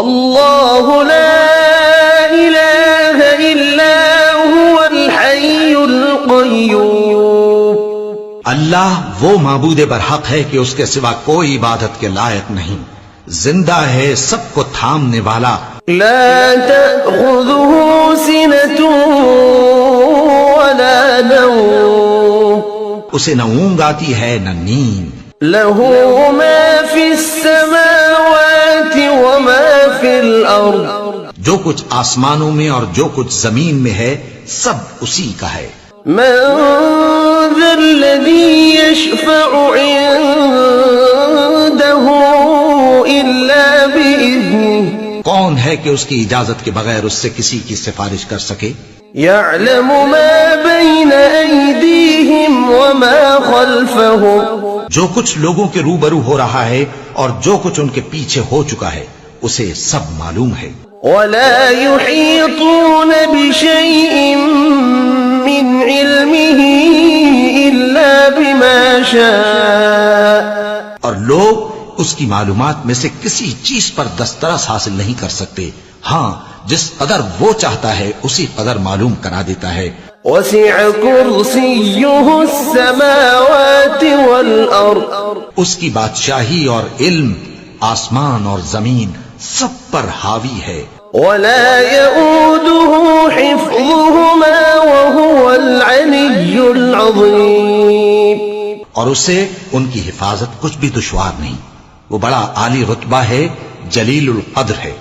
اللہ لا الہ الا هو الحی القیوم، اللہ وہ معبود برحق ہے کہ اس کے سوا کوئی عبادت کے لائق نہیں، زندہ ہے، سب کو تھامنے والا، لا تأخذه سنة ولا نوم، اسے نہ اونگ آتی ہے نہ نیند، له ما في السماوات وما في الأرض، جو کچھ آسمانوں میں اور جو کچھ زمین میں ہے سب اسی کا ہے، من ذا الذي يشفع عنده إلا بإذنه، کون ہے کہ اس کی اجازت کے بغیر اس سے کسی کی سفارش کر سکے، يعلم ما بين أيديهم وما خلفهم، جو کچھ لوگوں کے روبرو ہو رہا ہے اور جو کچھ ان کے پیچھے ہو چکا ہے اسے سب معلوم ہے، ولا يحيطون بشيء من علمه إلا بما شاء، اور لوگ اس کی معلومات میں سے کسی چیز پر دسترس حاصل نہیں کر سکتے، ہاں جس قدر وہ چاہتا ہے اسی قدر معلوم کرا دیتا ہے، وسع كرسيه السماوات والأرض، اس کی بادشاہی اور علم آسمان اور زمین سب پر حاوی ہے، ولا يؤوده حفظهما وهو العلي العظيم، اور اسے ان کی حفاظت کچھ بھی دشوار نہیں، وہ بڑا عالی رتبہ ہے، جلیل القدر ہے۔